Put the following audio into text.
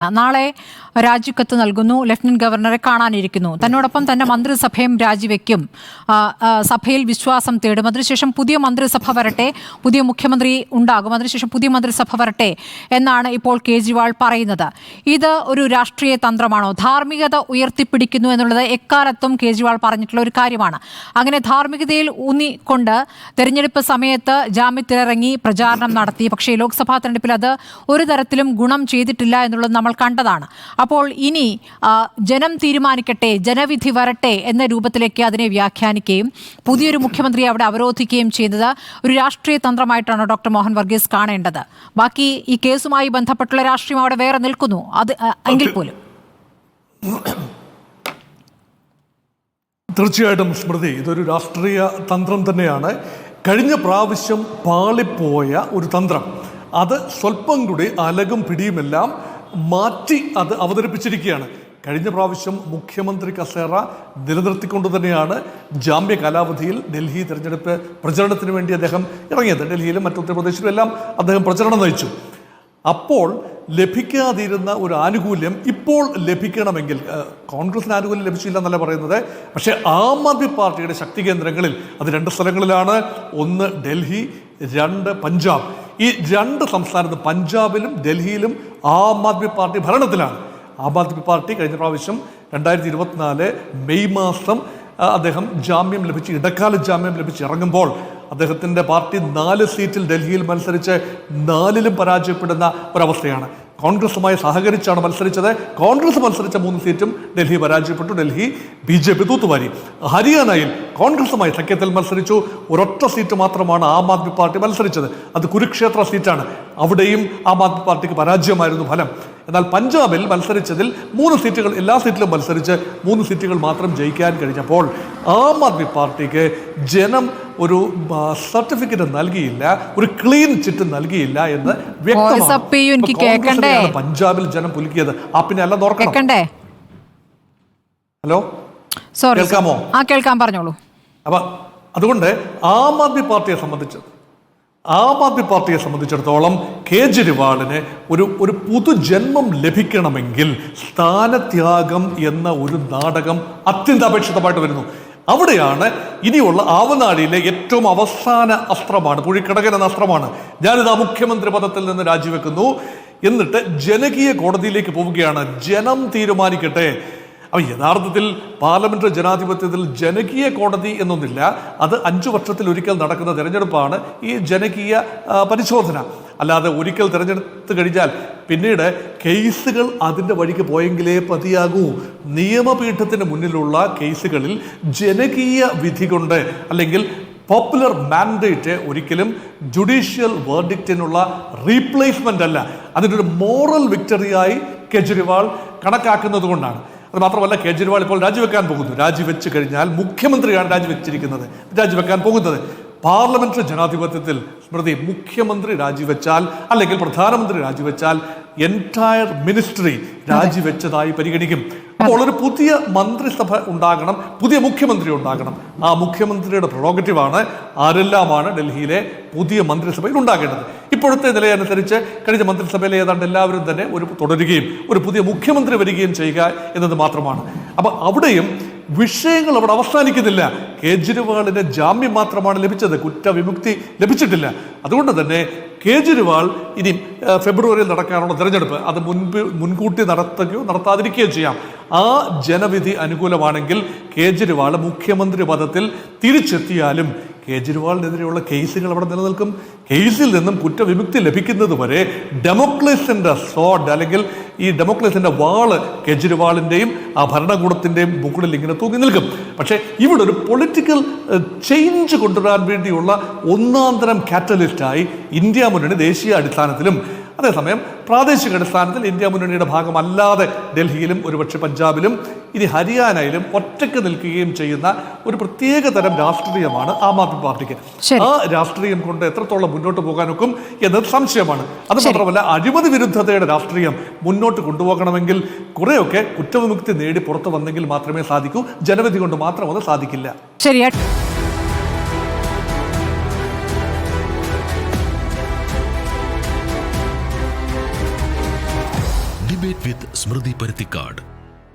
നാളെ രാജിക്കത്ത് നൽകുന്നു. ലഫ്റ്റനന്റ് ഗവർണറെ കാണാനിരിക്കുന്നു. തന്നോടൊപ്പം തന്നെ മന്ത്രിസഭയും രാജിവെക്കും. സഭയിൽ വിശ്വാസം തേടും. അതിനുശേഷം പുതിയ മന്ത്രിസഭ വരട്ടെ, പുതിയ മുഖ്യമന്ത്രി ഉണ്ടാകും. അതിനുശേഷം പുതിയ മന്ത്രിസഭ വരട്ടെ എന്നാണ് ഇപ്പോൾ കേജ്രിവാൾ പറയുന്നത്. ഇത് ഒരു രാഷ്ട്രീയ തന്ത്രമാണോ? ധാർമ്മികത ഉയർത്തിപ്പിടിക്കുന്നു എന്നുള്ളത് എക്കാലത്തും കേജ്രിവാൾ പറഞ്ഞിട്ടുള്ള ഒരു കാര്യമാണ്. അങ്ങനെ ധാർമ്മികതയിൽ ഊന്നിക്കൊണ്ട് തെരഞ്ഞെടുപ്പ് സമയത്ത് ജാമ്യത്തിലിറങ്ങി പ്രചാരണം നടത്തി. പക്ഷേ ലോക്സഭാ തെരഞ്ഞെടുപ്പിൽ അത് ഒരു തരത്തിലും ഗുണം ചെയ്തിട്ടില്ല എന്നുള്ളത് നമ്മൾ കണ്ടതാണ്. അപ്പോൾ ഇനി ജനം തീരുമാനിക്കട്ടെ, ജനവിധി വരട്ടെ എന്ന രൂപത്തിലേക്ക് അതിനെ വ്യാഖ്യാനിക്കുകയും പുതിയൊരു മുഖ്യമന്ത്രിയെ അവിടെ അവരോധിക്കുകയും ചെയ്യുന്നത് ഒരു രാഷ്ട്രീയ തന്ത്രമായിട്ടാണ് ഡോക്ടർ മോഹൻ വർഗീസ് കാണേണ്ടത്. ബാക്കി ഈ കേസുമായി ബന്ധപ്പെട്ടുള്ള രാഷ്ട്രീയം അവിടെ വേറെ നിൽക്കുന്നു. അത് എങ്കിൽ പോലും തീർച്ചയായിട്ടും സ്മൃതി, ഇതൊരു രാഷ്ട്രീയ തന്ത്രം തന്നെയാണ്. കഴിഞ്ഞ പ്രാവശ്യം പാളിപ്പോയ ഒരു തന്ത്രം, അത് സ്വല്പം കൂടി അലകും പിടിയുമെല്ലാം മാറ്റി അത് അവതരിപ്പിച്ചിരിക്കുകയാണ്. കഴിഞ്ഞ പ്രാവശ്യം മുഖ്യമന്ത്രി കസേറ നിലനിർത്തിക്കൊണ്ട് തന്നെയാണ് ജാമ്യ കാലാവധിയിൽ ഡൽഹി തെരഞ്ഞെടുപ്പ് പ്രചരണത്തിന് വേണ്ടി അദ്ദേഹം ഇറങ്ങിയത്. ഡൽഹിയിലും മറ്റു ഉത്തർപ്രദേശിലും എല്ലാം അദ്ദേഹം പ്രചരണം നയിച്ചു. അപ്പോൾ ലഭിക്കാതിരുന്ന ഒരു ആനുകൂല്യം ഇപ്പോൾ ലഭിക്കണമെങ്കിൽ, കോൺഗ്രസിന് ആനുകൂല്യം ലഭിച്ചില്ല എന്നല്ല പറയുന്നത്, പക്ഷേ ആം ആദ്മി പാർട്ടിയുടെ ശക്തി കേന്ദ്രങ്ങളിൽ, അത് 2 സ്ഥലങ്ങളിലാണ്. ഒന്ന് ഡൽഹി, 2 പഞ്ചാബ്. ഈ 2 സംസ്ഥാനത്ത് പഞ്ചാബിലും ഡൽഹിയിലും ആം ആദ്മി പാർട്ടി ഭരണത്തിലാണ്. ആം ആദ്മി പാർട്ടി കഴിഞ്ഞ പ്രാവശ്യം 2024 മെയ് മാസം അദ്ദേഹം ജാമ്യം ലഭിച്ച്, ഇടക്കാല ജാമ്യം ലഭിച്ച് ഇറങ്ങുമ്പോൾ അദ്ദേഹത്തിൻ്റെ പാർട്ടി 4 സീറ്റിൽ ഡൽഹിയിൽ മത്സരിച്ച് 4ലും പരാജയപ്പെടുന്ന ഒരവസ്ഥയാണ്. കോൺഗ്രസുമായി സഹകരിച്ചാണ് മത്സരിച്ചത്. കോൺഗ്രസ് മത്സരിച്ച 3 സീറ്റും ഡൽഹി പരാജയപ്പെട്ടു. ഡൽഹി BJP തൂത്തുവാരി. ഹരിയാനയിൽ കോൺഗ്രസുമായി സഖ്യത്തിൽ മത്സരിച്ചു. ഒരൊറ്റ സീറ്റ് മാത്രമാണ് ആം ആദ്മി പാർട്ടി മത്സരിച്ചത്. അത് കുരുക്ഷേത്ര സീറ്റാണ്. അവിടെയും ആം ആദ്മി പാർട്ടിക്ക് പരാജയമായിരുന്നു ഫലം. എന്നാൽ പഞ്ചാബിൽ മത്സരിച്ചതിൽ 3 സീറ്റുകൾ, എല്ലാ സീറ്റിലും മത്സരിച്ച് 3 സീറ്റുകൾ മാത്രം ജയിക്കാൻ കഴിഞ്ഞപ്പോൾ ആം ആദ്മി പാർട്ടിക്ക് ജനം ഒരു സർട്ടിഫിക്കറ്റ് നൽകിയില്ല, ഒരു ക്ലീൻ ചിറ്റ് നൽകിയില്ല എന്ന് വ്യക്തമാണ്. പഞ്ചാബിൽ ജനം പുലിക്കിയത്. പിന്നെ അല്ല നോർക്കണ്ടേ. ഹലോ, കേൾക്കാമോ? കേൾക്കാൻ, പറഞ്ഞോളൂ. അപ്പൊ അതുകൊണ്ട് ആം ആദ്മി പാർട്ടിയെ സംബന്ധിച്ചിടത്തോളം കേജ്രിവാളിന് ഒരു പുതുജന്മം ലഭിക്കണമെങ്കിൽ സ്ഥാനത്യാഗം എന്ന ഒരു നാടകം അത്യന്താപേക്ഷിതമായിട്ട് വരുന്നു. അവിടെയാണ് ഇനിയുള്ള ആവനാഴിയിലെ ഏറ്റവും അവസാന അസ്ത്രമാണ്, പുഴിക്കടകൻ എന്ന അസ്ത്രമാണ്. ഞാനിതാ മുഖ്യമന്ത്രി പദത്തിൽ നിന്ന് രാജിവെക്കുന്നു, എന്നിട്ട് ജനകീയ കോടതിയിലേക്ക് പോവുകയാണ്. ജനം തീരുമാനിക്കട്ടെ. അപ്പോൾ യഥാർത്ഥത്തിൽ പാർലമെന്ററി ജനാധിപത്യത്തിൽ ജനകീയ കോടതി എന്നൊന്നില്ല. അത് 5 വർഷത്തിൽ ഒരിക്കൽ നടക്കുന്ന തെരഞ്ഞെടുപ്പാണ് ഈ ജനകീയ പരിശോധന. അല്ലാതെ ഒരിക്കൽ തിരഞ്ഞെടുത്ത് കഴിഞ്ഞാൽ പിന്നീട് കേസുകൾ അതിൻ്റെ വഴിക്ക് പോയെങ്കിലേ പതിയാകൂ. നിയമപീഠത്തിന് മുന്നിലുള്ള കേസുകളിൽ ജനകീയ വിധി കൊണ്ട്, അല്ലെങ്കിൽ പോപ്പുലർ മാൻഡേറ്റ് ഒരിക്കലും ജുഡീഷ്യൽ വേർഡിക്റ്റിനുള്ള റീപ്ലേസ്മെൻ്റ് അല്ല. അതിനൊരു മോറൽ വിക്ടറിയായി കേജ്രിവാൾ കണക്കാക്കുന്നത് കൊണ്ടാണ്. അത് മാത്രമല്ല, കേജ്രിവാൾ ഇപ്പോൾ രാജിവെക്കാൻ പോകുന്നു. രാജിവെച്ച് കഴിഞ്ഞാൽ മുഖ്യമന്ത്രിയാണ് രാജിവെക്കാൻ പോകുന്നത്. പാർലമെന്ററി ജനാധിപത്യത്തിൽ സ്മൃതി, മുഖ്യമന്ത്രി രാജിവെച്ചാൽ അല്ലെങ്കിൽ പ്രധാനമന്ത്രി രാജിവെച്ചാൽ എൻറ്റയർ മിനിസ്ട്രി രാജിവെച്ചതായി പരിഗണിക്കും. അപ്പോൾ ഒരു പുതിയ മന്ത്രിസഭ ഉണ്ടാകണം, പുതിയ മുഖ്യമന്ത്രി ഉണ്ടാകണം. ആ മുഖ്യമന്ത്രിയുടെ പ്രൊറോഗറ്റീവാണ് ആരെല്ലാമാണ് ഡൽഹിയിലെ പുതിയ മന്ത്രിസഭയിൽ ഉണ്ടാകേണ്ടത്. ഇപ്പോഴത്തെ നിലയനുസരിച്ച് കഴിഞ്ഞ മന്ത്രിസഭയിലെ ഏതാണ്ട് എല്ലാവരും തന്നെ തുടരുകയും ഒരു പുതിയ മുഖ്യമന്ത്രി വരികയും ചെയ്യുക എന്നത് മാത്രമാണ്. അപ്പം അവിടെയും വിഷയങ്ങൾ അവിടെ അവസാനിക്കുന്നില്ല. കേജ്രിവാളിന് ജാമ്യം മാത്രമാണ് ലഭിച്ചത്, കുറ്റവിമുക്തി ലഭിച്ചിട്ടില്ല. അതുകൊണ്ട് തന്നെ കേജ്രിവാൾ ഇനി ഫെബ്രുവരിയിൽ നടക്കാനുള്ള തെരഞ്ഞെടുപ്പ് അത് മുൻകൂട്ടി നടത്തുകയോ നടത്താതിരിക്കുകയോ ചെയ്യാം. ആ ജനവിധി അനുകൂലമാണെങ്കിൽ കേജ്രിവാൾ മുഖ്യമന്ത്രി പദത്തിൽ തിരിച്ചെത്തിയാലും കേജ്രിവാളിനെതിരെയുള്ള കേസുകൾ അവിടെ നിലനിൽക്കും. കേസിൽ നിന്നും കുറ്റവിമുക്തി ലഭിക്കുന്നത് വരെ ഡെമോക്രസിന്റെ സോഡ്, അല്ലെങ്കിൽ ഈ ഡെമോക്രസിന്റെ വാള് കേജ്രിവാളിൻ്റെയും ആ ഭരണകൂടത്തിൻ്റെയും മുകളിൽ ഇങ്ങനെ തൂങ്ങി നിൽക്കും. പക്ഷേ ഇവിടെ ഒരു പൊളിറ്റിക്കൽ ചേഞ്ച് കൊണ്ടുവരാൻ വേണ്ടിയുള്ള ഒന്നാന്തരം കാറ്റലിസ്റ്റായി ഇന്ത്യ മുന്നണി ദേശീയ അടിസ്ഥാനത്തിലും അതേസമയം പ്രാദേശിക അടിസ്ഥാനത്തിൽ ഇന്ത്യ മുന്നണിയുടെ ഭാഗമല്ലാതെ ഡൽഹിയിലും ഒരുപക്ഷെ പഞ്ചാബിലും ഇനി ഹരിയാനയിലും ഒറ്റയ്ക്ക് നിൽക്കുകയും ചെയ്യുന്ന ഒരു പ്രത്യേക തരം രാഷ്ട്രീയമാണ് ആം ആദ്മി പാർട്ടിക്ക്. ആ രാഷ്ട്രീയം കൊണ്ട് എത്രത്തോളം മുന്നോട്ട് പോകാനൊക്കും എന്നത് സംശയമാണ്. അത് മാത്രമല്ല, അഴിമതി വിരുദ്ധതയുടെ രാഷ്ട്രീയം മുന്നോട്ട് കൊണ്ടുപോകണമെങ്കിൽ കുറേയൊക്കെ കുറ്റവിമുക്തി നേടി പുറത്തു വന്നെങ്കിൽ മാത്രമേ സാധിക്കൂ. ജനവിധി കൊണ്ട് മാത്രം അത് സാധിക്കില്ല. ശരിയാ. വിത്ത് സ്മൃതി പരുത്തിക്കാട്.